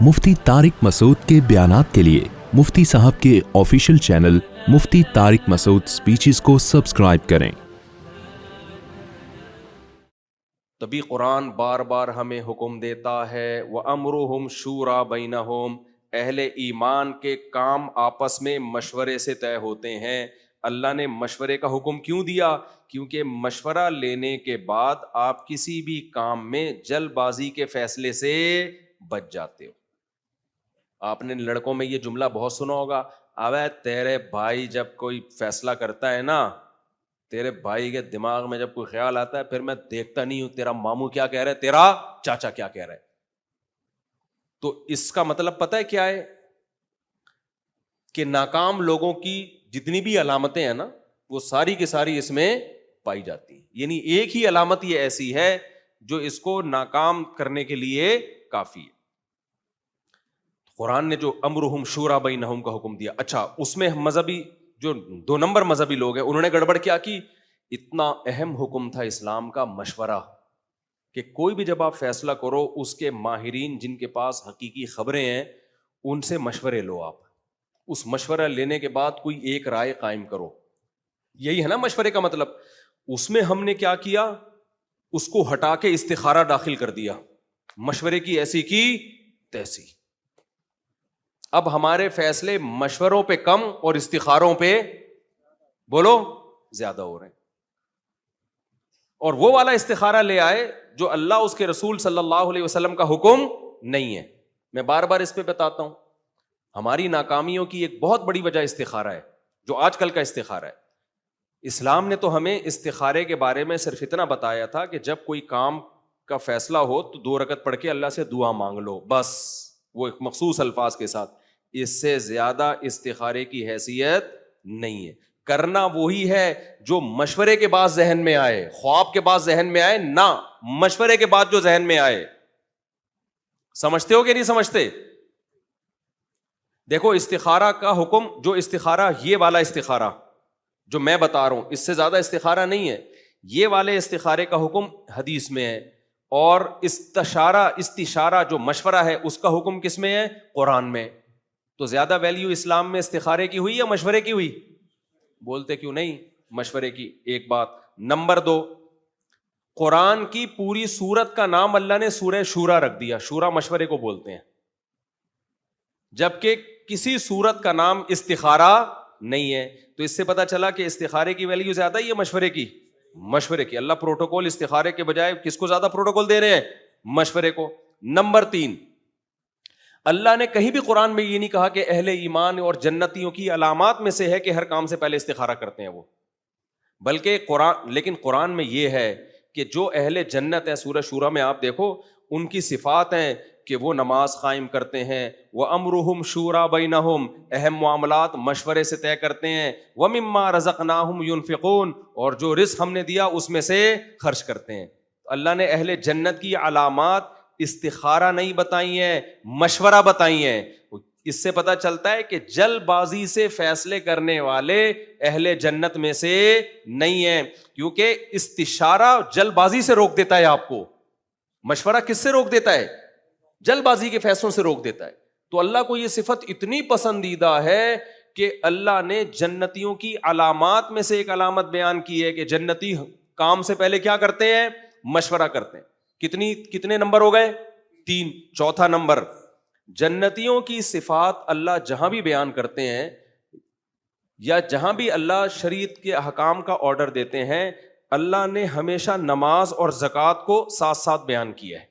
मुफ्ती तारिक मसूद के बयानात के लिए मुफ्ती साहब के ऑफिशियल चैनल मुफ्ती तारिक मसूद स्पीचेस को सब्सक्राइब करें। तभी कुरान बार बार हमें हुक्म देता है व अमरुहुम शूरा बैनहुम, अहले ईमान के काम आपस में मशवरे से तय होते हैं। अल्लाह ने मशवरे का हुक्म क्यों दिया? क्योंकि मशवरा लेने के बाद आप किसी भी काम में जल्दबाजी के फैसले से बच जाते हो। आपने लड़कों में ये जुमला बहुत सुना होगा, अबे तेरे भाई जब कोई फैसला करता है ना, तेरे भाई के दिमाग में जब कोई ख्याल आता है, फिर मैं देखता नहीं हूं तेरा मामू क्या कह रहा है, तेरा चाचा क्या कह रहा है। तो इसका मतलब पता है क्या है कि नाकाम लोगों की जितनी भी अलामतें हैं ना, वो सारी की सारी इसमें पाई जाती है। यानी एक ही अलामत ये ऐसी है जो इसको नाकाम करने के लिए काफी है। कुरान ने जो अमरुहुम शूरा बैनहुम का हुक्म दिया, अच्छा उसमें मजहबी जो 2 नंबर मजहबी लोग हैं उन्होंने गड़बड़ क्या की? इतना अहम हुक्म था इस्लाम का मशवरा कि कोई भी जब आप फैसला करो उसके माहिरीन जिनके पास हकीकी खबरें हैं उनसे मशवरे लो। आप उस मशवरा लेने के बाद कोई एक राय कायम करो, यही है ना मशवरे का मतलब। उसमें हमने क्या किया? उसको हटा के इस्तिखारा दाखिल कर दिया, मशवरे की ऐसी की तैसी। अब हमारे फैसले मशवरों पे कम और इस्तिखारों पे बोलो ज्यादा हो रहे हैं। और वो वाला इस्तिखारा ले आए जो अल्लाह उसके रसूल सल्लल्लाहु अलैहि वसल्लम का हुक्म नहीं है। मैं बार बार इस पे बताता हूं, हमारी नाकामियों की एक बहुत बड़ी वजह इस्तिखारा है, जो आजकल का इस्तिखारा है। इस्लाम ने तो हमें इस्तिखारे के बारे में सिर्फ इतना बताया था कि जब कोई काम का फैसला हो तो 2 रकत पढ़ के अल्लाह से दुआ मांग लो, बस वो एक मखसूस अल्फाज के साथ। इससे ज्यादा इस्तिखारे की हैसियत नहीं है। करना वही है जो मशवरे के बाद जहन में आए, ख्वाब के बाद जहन में आए ना, मशवरे के बाद जो जहन में आए। समझते हो कि नहीं समझते? देखो इस्तिखारा का हुक्म, जो इस्तिखारा ये वाला इस्तिखारा जो मैं बता रहा हूं, इससे ज्यादा इस्तिखारा नहीं है। ये वाले इस्तिखारे का हुक्म हदीस में है, और इस्तिशारा जो मशवरा है उसका हुक्म किस में है? कुरान में। तो ज्यादा वैल्यू इस्लाम में इस्तिखारे की हुई या मशवरे की हुई? बोलते क्यों नहीं? मशवरे की। एक बात। नंबर 2, कुरान की पूरी सूरत का नाम अल्लाह ने सूरह शूरा रख दिया। शूरा मशवरे को बोलते हैं, जबकि किसी सूरत का नाम इस्तिखारा नहीं है। तो इससे पता चला कि इस्तिखारे की वैल्यू ज्यादा ही है मशवरे की। मशवरे की। अल्लाह प्रोटोकॉल इस्तिखारे के बजाय किसको ज्यादा प्रोटोकॉल दे रहे हैं? मशवरे को। नंबर 3, अल्लाह ने कहीं भी कुरान में ये नहीं कहा कि अहले ईमान और जन्नतियों की अलामात में से है कि हर काम से पहले इस्तिखारा करते हैं वो, बल्कि लेकिन कुरान में ये है कि जो अहले जन्नत है, सूरह शूरा में आप देखो उनकी सिफात हैं कि वो नमाज कायम करते हैं। वह अमरुहुम शूरा बैनहुम, अहम मामलात मशवरे से तय करते हैं। व मिम्मा रज़क़नाहुम युनफ़िक़ून, और जो रिज़्क़ हमने दिया उसमें से खर्च करते हैं। अल्लाह ने अहले जन्नत की अलामात इस्तिखारा नहीं बताई है, मशवरा बताई है। इससे पता चलता है कि जल्दबाजी से फैसले करने वाले अहले जन्नत में से नहीं है, क्योंकि इस्तिशारा जल्दबाजी से रोक देता है आपको, मशवरा किससे रोक देता है? जल्दबाजी के फैसलों से रोक देता है। तो अल्लाह को यह सिफत इतनी पसंदीदा है कि अल्लाह ने जन्नतियों की अलामात में से एक अलामत बयान की है कि जन्नती काम से पहले क्या करते हैं? मशवरा करते हैं। कितने नंबर हो गए? 3। चौथा नंबर, जन्नतियों की सिफात अल्लाह जहां भी बयान करते हैं या जहां भी अल्लाह शरीयत के अहकाम का ऑर्डर देते हैं, अल्लाह ने हमेशा नमाज और ज़कात को साथ साथ बयान किया है।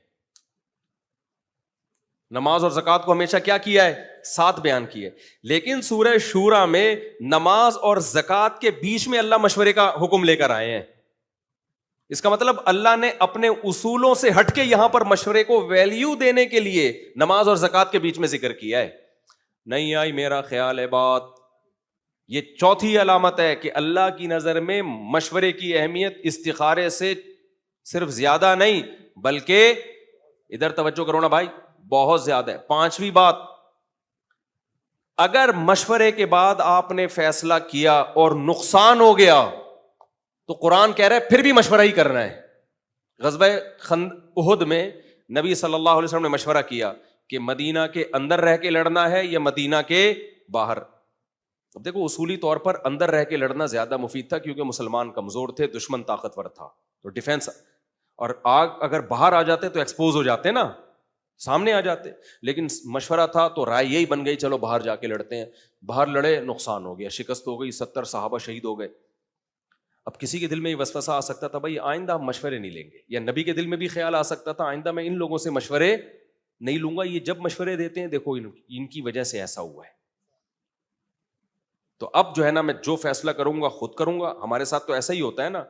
नमाज और ज़कात को हमेशा क्या किया है? साथ बयान किया है। लेकिन सूरह शूरा में नमाज और ज़कात के बीच में अल्लाह मशवरे का हुक्म लेकर आए हैं। इसका मतलब अल्लाह ने अपने उसूलों से हटके यहां पर मशवरे को वैल्यू देने के लिए नमाज और ज़कात के बीच में जिक्र किया है। नहीं आई मेरा ख्याल है बात? ये चौथी अलामत है कि अल्लाह की नजर में मशवरे की अहमियत इस्तिखारे से सिर्फ ज्यादा नहीं, बल्कि इधर तवज्जो करो ना भाई, बहुत ज्यादा है। 5वीं बात, अगर मशवरे के बाद आपने फैसला किया और नुकसान हो गया तो कुरान कह रहा है फिर भी मशवरा ही करना है। ग़ज़वा उहुद में नबी सल्लल्लाहु अलैहि वसल्लम ने मशवरा किया کہ مدینہ کے اندر رہ کے لڑنا ہے یا مدینہ کے باہر. اب دیکھو اصولی طور پر اندر رہ کے لڑنا زیادہ مفید تھا کیونکہ مسلمان کمزور تھے, دشمن طاقتور تھا, تو ڈیفینس. اور آگ اگر باہر آ جاتے تو ایکسپوز ہو جاتے نا, سامنے آ جاتے. لیکن مشورہ تھا تو رائے یہی بن گئی چلو باہر جا کے لڑتے ہیں. باہر لڑے, نقصان ہو گیا, شکست ہو گئی, 70 صحابہ شہید ہو گئے. اب کسی کے دل میں یہ وسوسہ آ سکتا تھا بھائی آئندہ ہم مشورے نہیں لیں گے, یا نبی کے دل میں بھی خیال آ سکتا تھا آئندہ میں ان لوگوں سے مشورے نہیں لوں گا, یہ جب مشورے دیتے ہیں دیکھو ان کی وجہ سے ایسا ہوا ہے. تو اب جو ہے نا میں جو فیصلہ کروں گا خود کروں گا. ہمارے ساتھ تو ایسا ہی ہوتا ہے نا,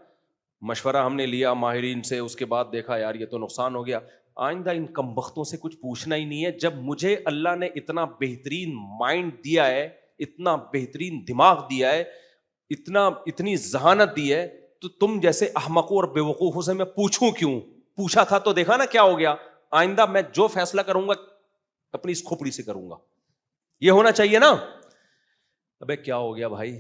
مشورہ ہم نے لیا ماہرین سے, اس کے بعد دیکھا یار یہ تو نقصان ہو گیا, آئندہ ان کمبختوں سے کچھ پوچھنا ہی نہیں ہے. جب مجھے اللہ نے اتنا بہترین مائنڈ دیا ہے, اتنا بہترین دماغ دیا ہے, اتنی ذہانت دی ہے, تو تم جیسے احمقوں اور بیوقوفوں سے میں پوچھوں کیوں؟ پوچھا تھا تو دیکھا نا کیا ہو گیا. آئندہ میں جو فیصلہ کروں گا اپنی اس کھوپڑی سے کروں گا, یہ ہونا چاہیے نا. ابے کیا ہو گیا بھائی؟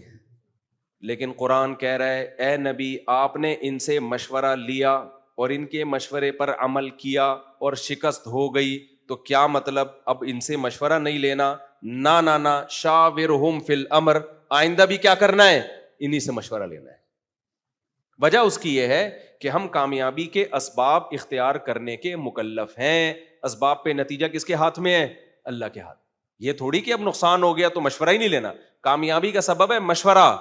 لیکن قرآن کہہ رہا ہے اے نبی آپ نے ان سے مشورہ لیا اور ان کے مشورے پر عمل کیا اور شکست ہو گئی, تو کیا مطلب اب ان سے مشورہ نہیں لینا؟ نا شاورہم فی الامر, آئندہ بھی کیا کرنا ہے؟ انہی سے مشورہ لینا ہے. وجہ اس کی یہ ہے کہ ہم کامیابی کے اسباب اختیار کرنے کے مکلف ہیں. اسباب پہ نتیجہ کس کے ہاتھ میں ہے؟ اللہ کے ہاتھ. یہ تھوڑی کہ اب نقصان ہو گیا تو مشورہ ہی نہیں لینا. کامیابی کا سبب ہے مشورہ,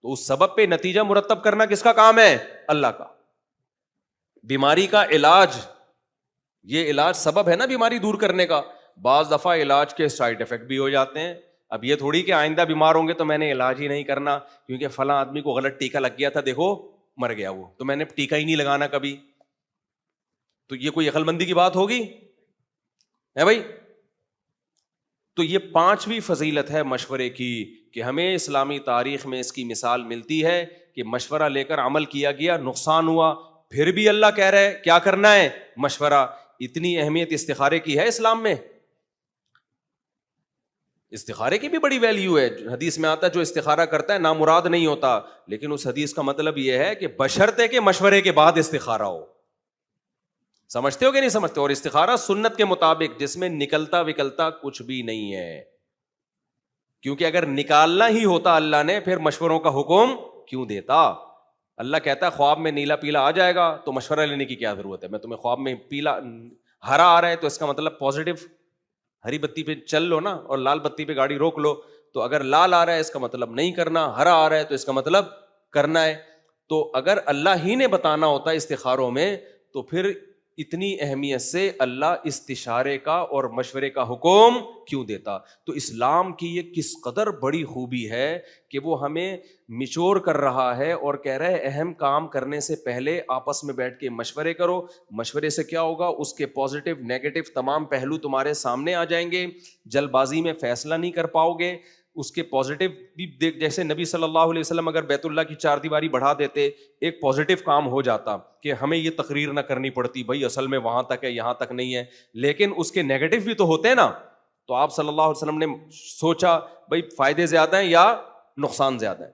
تو اس سبب پہ نتیجہ مرتب کرنا کس کا کام ہے؟ اللہ کا. بیماری کا علاج, یہ علاج سبب ہے نا بیماری دور کرنے کا. بعض دفعہ علاج کے سائڈ افیکٹ بھی ہو جاتے ہیں. اب یہ تھوڑی کہ آئندہ بیمار ہوں گے تو میں نے علاج ہی نہیں کرنا کیونکہ فلاں آدمی کو غلط ٹیکا لگ گیا تھا, دیکھو مر گیا وہ, تو میں نے ٹیکا ہی نہیں لگانا کبھی. تو یہ کوئی عقل مندی کی بات ہوگی ہے بھائی؟ تو یہ 5ویں فضیلت ہے مشورے کی کہ ہمیں اسلامی تاریخ میں اس کی مثال ملتی ہے کہ مشورہ لے کر عمل کیا گیا, نقصان ہوا, پھر بھی اللہ کہہ رہے کیا کرنا ہے؟ مشورہ. اتنی اہمیت استخارے کی ہے اسلام میں. استخارے کی بھی بڑی ویلیو ہے. حدیث میں آتا ہے جو استخارہ کرتا ہے نامراد نہیں ہوتا, لیکن اس حدیث کا مطلب یہ ہے کہ بشرطے کہ مشورے کے بعد استخارہ ہو. سمجھتے ہو کہ نہیں سمجھتے؟ اور استخارہ سنت کے مطابق جس میں نکلتا وکلتا کچھ بھی نہیں ہے, کیونکہ اگر نکالنا ہی ہوتا اللہ نے پھر مشوروں کا حکم کیوں دیتا؟ اللہ کہتا ہے خواب میں نیلا پیلا آ جائے گا تو مشورہ لینے کی کیا ضرورت ہے؟ میں تمہیں خواب میں پیلا ہرا آ رہا ہے تو اس کا مطلب پازیٹو, ہری بتی پہ چل لو نا اور لال بتی پہ گاڑی روک لو. تو اگر لال آ رہا ہے اس کا مطلب نہیں کرنا, ہرا آ رہا ہے تو اس کا مطلب کرنا ہے. تو اگر اللہ ہی نے بتانا ہوتا استخاروں میں تو پھر اتنی اہمیت سے اللہ استشارے کا اور مشورے کا حکم کیوں دیتا؟ تو اسلام کی یہ کس قدر بڑی خوبی ہے کہ وہ ہمیں میچور کر رہا ہے اور کہہ رہا ہے اہم کام کرنے سے پہلے آپس میں بیٹھ کے مشورے کرو. مشورے سے کیا ہوگا؟ اس کے پازیٹیو نیگیٹو تمام پہلو تمہارے سامنے آ جائیں گے. جلد بازی میں فیصلہ نہیں کر پاؤ گے. اس کے پازیٹیو بھی دیکھ, جیسے نبی صلی اللہ علیہ وسلم اگر بیت اللہ کی 4 دیواری بڑھا دیتے ایک پازیٹیو کام ہو جاتا کہ ہمیں یہ تقریر نہ کرنی پڑتی بھائی اصل میں وہاں تک ہے یہاں تک نہیں ہے, لیکن اس کے نیگیٹو بھی تو ہوتے ہیں نا. تو آپ صلی اللہ علیہ وسلم نے سوچا بھائی فائدے زیادہ ہیں یا نقصان زیادہ ہے.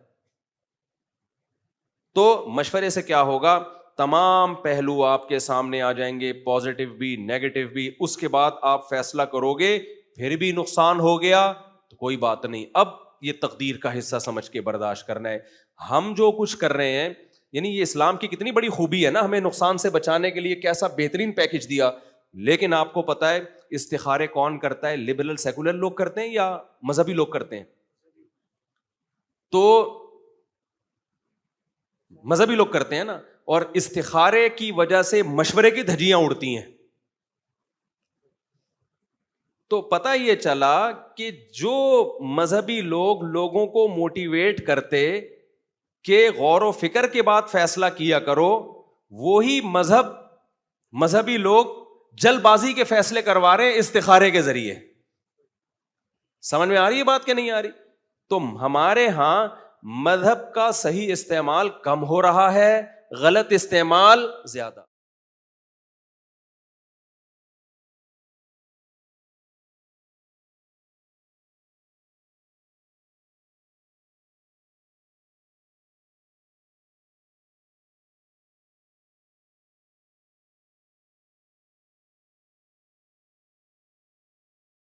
تو مشورے سے کیا ہوگا؟ تمام پہلو آپ کے سامنے آ جائیں گے, پازیٹیو بھی نیگیٹو بھی. اس کے بعد آپ فیصلہ کرو گے, پھر بھی نقصان ہو گیا تو کوئی بات نہیں, اب یہ تقدیر کا حصہ سمجھ کے برداشت کرنا ہے. ہم جو کچھ کر رہے ہیں, یعنی یہ اسلام کی کتنی بڑی خوبی ہے نا, ہمیں نقصان سے بچانے کے لیے کیسا بہترین پیکج دیا. لیکن آپ کو پتا ہے استخارے کون کرتا ہے؟ لبرل سیکولر لوگ کرتے ہیں یا مذہبی لوگ کرتے ہیں؟ تو مذہبی لوگ کرتے ہیں نا, اور استخارے کی وجہ سے مشورے کی دھجیاں اڑتی ہیں. تو پتہ یہ چلا کہ جو مذہبی لوگ لوگوں کو موٹیویٹ کرتے کہ غور و فکر کے بعد فیصلہ کیا کرو, وہی مذہبی لوگ جلد بازی کے فیصلے کروا رہے ہیں استخارے کے ذریعے. سمجھ میں آ رہی ہے بات کہ نہیں آ رہی؟ تو ہمارے ہاں مذہب کا صحیح استعمال کم ہو رہا ہے, غلط استعمال زیادہ.